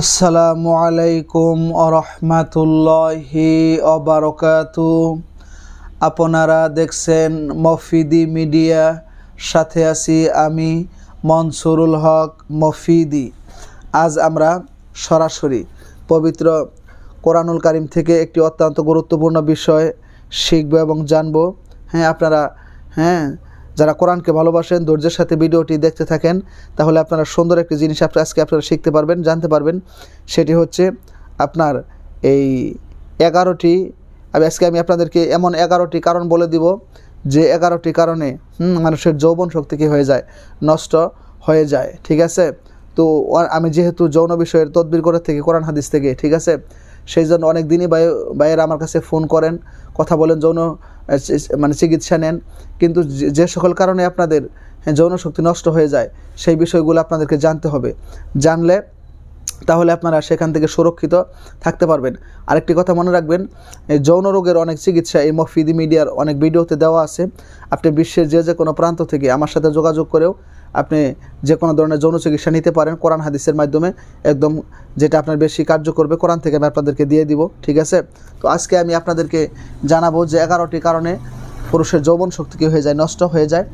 আসসালামু আলাইকুম আরহামাতুল্লাহি অবারকাতু। আপনারা দেখছেন মফিদি মিডিয়া, সাথে আছি আমি মনসুরুল হক মফিদি। আজ আমরা সরাসরি পবিত্র কোরআনুল কারীম থেকে একটি অত্যন্ত গুরুত্বপূর্ণ বিষয় শিখব এবং জানব। আপনারা যারা কোরআনকে ভালোবাসেন ধৈর্যের সাথে ভিডিওটি দেখতে থাকেন, তাহলে আপনারা সুন্দর একটি জিনিস আজকে আপনারা শিখতে পারবেন, জানতে পারবেন। সেটি হচ্ছে আপনার এই 11টি আজকে আমি আপনাদেরকে এমন 11টি কারণ বলে দিব যে 11টি কারণে মানুষের যৌবন শক্তি কী হয়ে যায়, নষ্ট হয়ে যায়। ঠিক আছে, তো আমি যেহেতু যৌন বিষয়ের তদবির করে থেকে কোরআন হাদিস থেকে, ঠিক আছে, সেই জন্য অনেক দিনই ভাইয়েরা আমার কাছে ফোন করেন, কথা বলেন, যৌন চিকিৎসা নেন, কিন্তু যে সকল কারণে আপনাদের যৌন শক্তি নষ্ট হয়ে যায় সেই বিষয়গুলো আপনাদেরকে জানতে হবে। জানলে তাহলে আপনারা সেখান থেকে সুরক্ষিত থাকতে পারবেন। আরেকটি কথা মনে রাখবেন, এই যৌন রোগের অনেক চিকিৎসা এই মফিদি মিডিয়ার অনেক ভিডিওতে দেওয়া আছে। আপনি বিশ্বের যে কোনো প্রান্ত থেকে আমার সাথে যোগাযোগ করেও আপনি যে কোনো ধরনের যৌন চিকিৎসা নিতে পারেন কোরআন হাদিসের মাধ্যমে, একদম যেটা আপনার বেশি কার্য করবে। কোরআন থেকে আমি আপনাদেরকে দিয়ে দিব। ঠিক আছে, তো আজকে আমি আপনাদেরকে জানাবো যে 11টি কারণে পুরুষের যৌবন শক্তি কী হয়ে যায়, নষ্ট হয়ে যায়।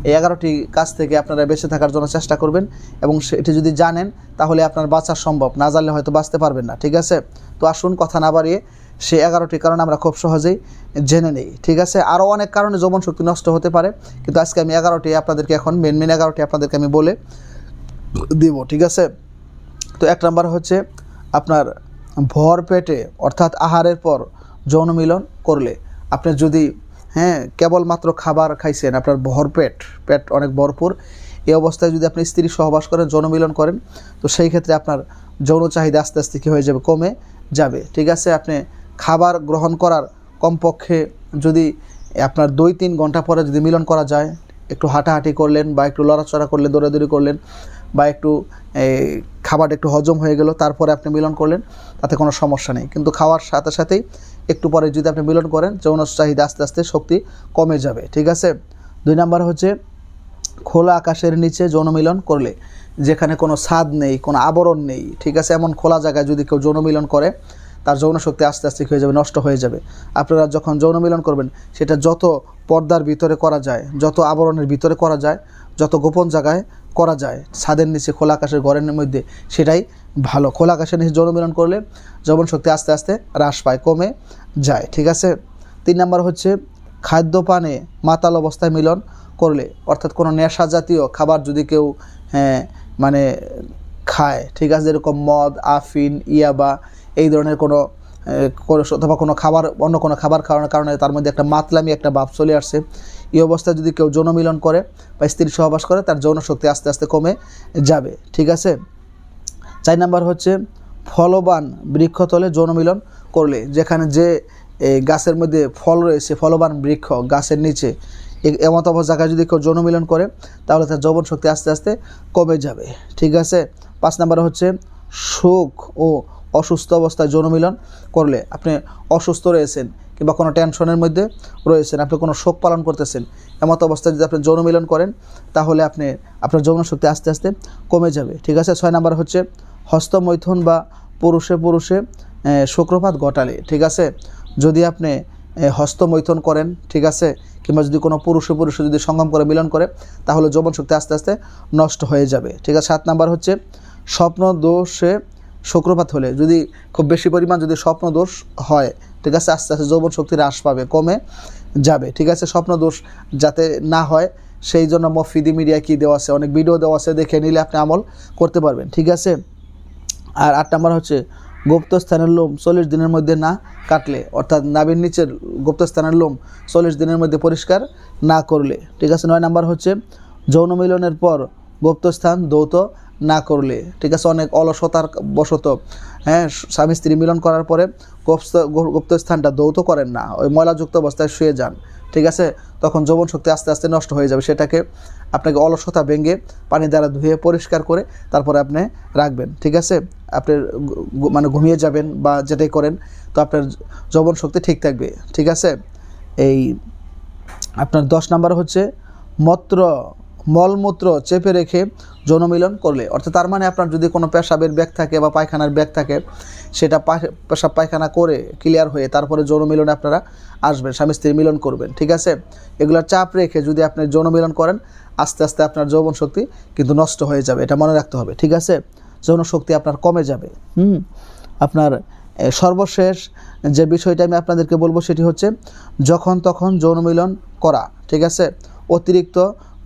এই 11টি কাজ থেকে আপনারা বেঁচে থাকার জন্য চেষ্টা করবেন, এবং সেটি যদি জানেন তাহলে আপনার বাঁচা সম্ভব, না জানলে হয়তো বাঁচতে পারবেন না। ঠিক আছে, তো আসুন কথা না বাড়িয়ে সেই 11টি কারণ আমরা খুব সহজেই জেনে নেই। ঠিক আছে, আরও অনেক কারণে যৌবন শক্তি নষ্ট হতে পারে, কিন্তু আজকে আমি 11টি আপনাদেরকে এখন মেন 11টি আপনাদেরকে আমি বলে দিব। ঠিক আছে, তো 1 নম্বর হচ্ছে আপনার ভর পেটে অর্থাৎ আহারের পর যৌন মিলন করলে। আপনি যদি কেবলমাত্র খাবার খাইছেন, আপনার পেট অনেক ভরপুর, এই অবস্থায় যদি আপনি স্ত্রী সহবাস করেন, যৌন মিলন করেন, তো সেই ক্ষেত্রে আপনার যৌন চাহিদা আস্তে আস্তে কী হয়ে যাবে, কমে যাবে। ঠিক আছে, আপনি খাবার গ্রহণ করার কমপক্ষে যদি আপনার 2-3 ঘন্টা পরে যদি মিলন করা যায়, একটু হাঁটাহাঁটি করলেন বা একটু লড়াচড়া করলেন, দৌড়াদৌড়ি করলেন, বা একটু খাবার একটু হজম হয়ে গেল, তারপরে আপনি মিলন করলেন, তাতে কোনো সমস্যা নেই। কিন্তু খাওয়ার সাথে সাথেই একটু পরে যদি আপনি মিলন করেন, যৌন চাহিদা আস্তে আস্তে শক্তি কমে যাবে। ঠিক আছে, 2 নম্বর হচ্ছে খোলা আকাশের নিচে যৌন মিলন করলে, যেখানে কোনো ছাদ নেই, কোনো আবরণ নেই, ঠিক আছে, এমন খোলা জায়গায় যদি কেউ যৌন মিলন করে, তার যৌন শক্তি আস্তে আস্তে হয়ে যাবে, নষ্ট হয়ে যাবে। আপনারা যখন যৌন মিলন করবেন, সেটা যত পর্দার ভিতরে করা যায়, যত আবরণের ভিতরে করা যায়, যত গোপন জায়গায় করা যায়, ছাদের নিচে, খোলা আকাশের ঘরের মধ্যে, সেটাই ভালো। খোলা আকাশের নিচে যৌন মিলন করলে যৌবন শক্তি আস্তে আস্তে হ্রাস পায়, কমে যায়। ঠিক আছে, 3 নম্বর হচ্ছে খাদ্যপানে মাতাল অবস্থায় মিলন করলে, অর্থাৎ কোনো নেশা জাতীয় খাবার যদি কেউ খায়, ঠিক আছে, যেরকম মদ, আফিন, ইয়াবা, এই ধরনের কোনো অথবা কোনো খাবার, অন্য কোনো খাবার খাওয়ানোর কারণে তার মধ্যে একটা মাতলামি, একটা ভাব চলে আসছে, এই অবস্থায় যদি কেউ যৌন মিলন করে বা স্ত্রী সহবাস করে, তার যৌন শক্তি আস্তে আস্তে কমে যাবে। ঠিক আছে, 4 নম্বর হচ্ছে ফলবান বৃক্ষতলে যৌন মিলন করলে, যেখানে যে গাছের মধ্যে ফল রয়েছে, ফলবান বৃক্ষ গাছের নিচে, এমন জায়গায় যদি কেউ যৌন মিলন করে, তাহলে তার যৌবন শক্তি আস্তে আস্তে কমে যাবে। ঠিক আছে, 5 নম্বর হচ্ছে শোক ও অসুস্থ অবস্থায় যৌন মিলন করলে। আপনি অসুস্থ রয়েছেন কিংবা কোনো টেনশনের মধ্যে রয়েছেন, আপনি কোনো শোক পালন করতেছেন, এমত অবস্থায় যদি আপনি যৌন মিলন করেন, তাহলে আপনার যৌন শক্তি আস্তে আস্তে কমে যাবে। ঠিক আছে, 6 নম্বর হচ্ছে হস্তমৈথুন বা পুরুষে শুক্রপাত ঘটালে। ঠিক আছে, যদি আপনি হস্তমৈথুন করেন, ঠিক আছে, কিংবা যদি কোনো পুরুষে যদি সঙ্গম করে মিলন করে, তাহলে যৌবন শক্তি আস্তে আস্তে নষ্ট হয়ে যাবে। ঠিক আছে, 7 নম্বর হচ্ছে স্বপ্ন দোষে শুক্রপাত হলে, যদি খুব বেশি পরিমাণ যদি স্বপ্ন দোষ হয়, ঠিক আছে, আস্তে আস্তে যৌবন শক্তি হ্রাস পাবে, কমে যাবে। ঠিক আছে, স্বপ্ন দোষ যাতে না হয় সেই জন্য মফিদি মিডিয়া কি দেওয়া আছে, অনেক ভিডিও দেওয়া আছে, দেখে নিলে আপনি আমল করতে পারবেন। ঠিক আছে, আর 8 নম্বর হচ্ছে গুপ্তস্থানের লোম 40 দিনের মধ্যে না কাটলে, অর্থাৎ নাভির নিচের গুপ্তস্থানের লোম 40 দিনের মধ্যে পরিষ্কার না করলে। ঠিক আছে, 9 নম্বর হচ্ছে যৌন মিলনের পর গুপ্তস্থান ধৌত না করলে। ঠিক আছে, অনেক অলসতার বশত স্বামী স্ত্রী মিলন করার পরে গুপ্তস্থানটা ধৌত করেন না, ওই ময়লাযুক্ত অবস্থায় শুয়ে যান। ঠিক আছে, তখন যৌবন শক্তি আস্তে আস্তে নষ্ট হয়ে যাবে। সেটাকে আপনাকে অলসতা ভেঙে পানি দ্বারা ধুয়ে পরিষ্কার করে তারপরে আপনি রাখবেন। ঠিক আছে, আপনি ঘুমিয়ে যাবেন বা যেটাই করেন, তো আপনার যৌবন শক্তি ঠিক থাকবে। ঠিক আছে, এই আপনার 10 নম্বর হচ্ছে মলমূত্র চেপে রেখে যৌন মিলন করলে, অর্থাৎ তার মানে আপনার যদি কোনো পেশাবের ব্যাগ থাকে বা পায়খানার ব্যাগ থাকে, সেটা পেশাব পায়খানা করে ক্লিয়ার হয়ে তারপরে যৌন মিলনে আপনারা আসবেন, স্বামী স্ত্রী মিলন করবেন, ঠিক আছে। এগুলোর চাপ রেখে যদি আপনি যৌন মিলন করেন, আস্তে আস্তে আপনার যৌবন শক্তি কিন্তু নষ্ট হয়ে যাবে, এটা মনে রাখতে হবে, ঠিক আছে। যৌন শক্তি আপনার কমে যাবে। আপনার সর্বশেষ যে বিষয়টা আমি আপনাদেরকে বলবো সেটি হচ্ছে যখন তখন যৌন মিলন করা, ঠিক আছে। অতিরিক্ত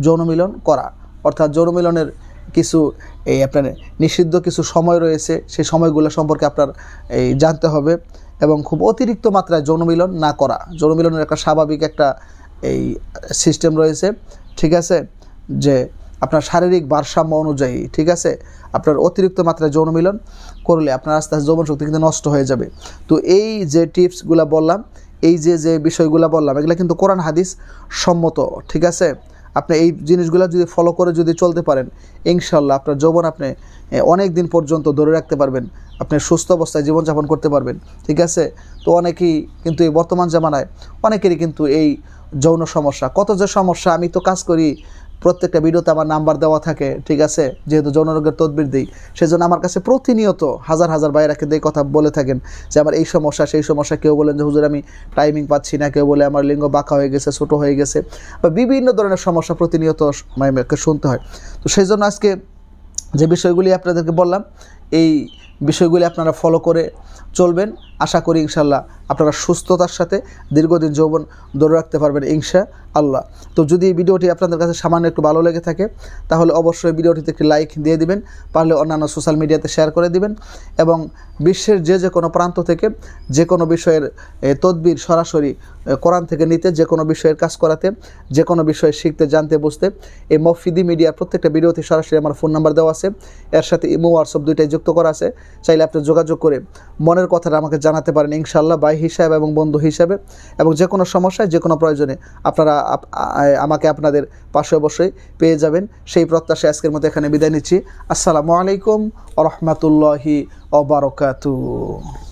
যৌন মিলন করা, অর্থাৎ যৌন মিলনের কিছু আপনার নিষিদ্ধ কিছু সময় রয়েছে, সেই সময়গুলো সম্পর্কে আপনার জানতে হবে এবং খুব অতিরিক্ত মাত্রায় যৌন মিলন না করা। যৌন মিলনের একটা স্বাভাবিক একটা সিস্টেম রয়েছে, ঠিক আছে, যে আপনার শারীরিক ভারসাম্য অনুযায়ী, ঠিক আছে। আপনার অতিরিক্ত মাত্রায় যৌন মিলন করলে আপনার আস্তে আস্তে যৌবন শক্তি কিন্তু নষ্ট হয়ে যাবে। তো এই যে টিপসগুলো বললাম, এই যে বিষয়গুলো বললাম, এগুলো কিন্তু কোরআন হাদিস সম্মত, ঠিক আছে। আপনি এই জিনিসগুলো যদি ফলো করে যদি চলতে পারেন, ইনশাল্লাহ আপনার যৌবন আপনি অনেক দিন পর্যন্ত ধরে রাখতে পারবেন, আপনি সুস্থ অবস্থায় জীবনযাপন করতে পারবেন, ঠিক আছে। তো অনেকেই কিন্তু এই বর্তমান জামানায় অনেকেরই কিন্তু এই যৌন সমস্যা, কত যে সমস্যা, আমি তো কাজ করি, প্রত্যেকটা ভিডিওতে আমার নাম্বার দেওয়া থাকে, ঠিক আছে, যেহেতু যৌন রোগের তদবির দিই, সেজন্য আমার কাছে প্রতিনিয়ত হাজার হাজার ভাইয়েরা কিন্তু এই কথা বলে থাকেন যে আমার এই সমস্যা সেই সমস্যা। কেউ বলেন যে হুজুর আমি টাইমিং পাচ্ছি না, কেউ বলে আমার লিঙ্গ বাঁকা হয়ে গেছে, ছোটো হয়ে গেছে, বা বিভিন্ন ধরনের সমস্যা প্রতিনিয়ত শুনতে হয়। তো সেই জন্য আজকে যে বিষয়গুলি আপনাদেরকে বললাম, এই বিষয়গুলি আপনারা ফলো করে চলবেন, আশা করি ইনশাল্লাহ আপনারা সুস্থতার সাথে দীর্ঘদিন যৌবন ধরে রাখতে পারবেন ইনশাআল্লাহ। তো যদি এই ভিডিওটি আপনাদের কাছে সামান্য একটু ভালো লেগে থাকে, তাহলে অবশ্যই ভিডিওটিতে একটি লাইক দিয়ে দিবেন, পারলে অন্যান্য সোশ্যাল মিডিয়াতে শেয়ার করে দিবেন, এবং বিশ্বের যে কোনো প্রান্ত থেকে যে কোনো বিষয়ের তদবির সরাসরি কোরআন থেকে নিতে, যে কোনো বিষয়ের কাজ করাতে, যে কোনো বিষয়ে শিখতে, জানতে, বুঝতে, এই মফিদি মিডিয়ার প্রত্যেকটা ভিডিওতে সরাসরি আমার ফোন নাম্বার দেওয়া আছে, এর সাথে ইমো হোয়াটসঅ্যাপ দুইটাই যুক্ত করা আছে। চাইলে আপনি যোগাযোগ করে মনের কথাটা আমাকে জানাতে পারেন ইনশাআল্লাহ, ভাই হিসাবে এবং বন্ধু হিসাবে, এবং যে কোনো সমস্যায় যে কোনো প্রয়োজনে আপনারা আমাকে আপনাদের পাশে অবশ্যই পেয়ে যাবেন। সেই প্রত্যাশায় আজকের মতো এখানে বিদায় নিচ্ছি। আসসালামু আলাইকুম ওয়া রাহমাতুল্লাহি ওয়া বারাকাতুহু।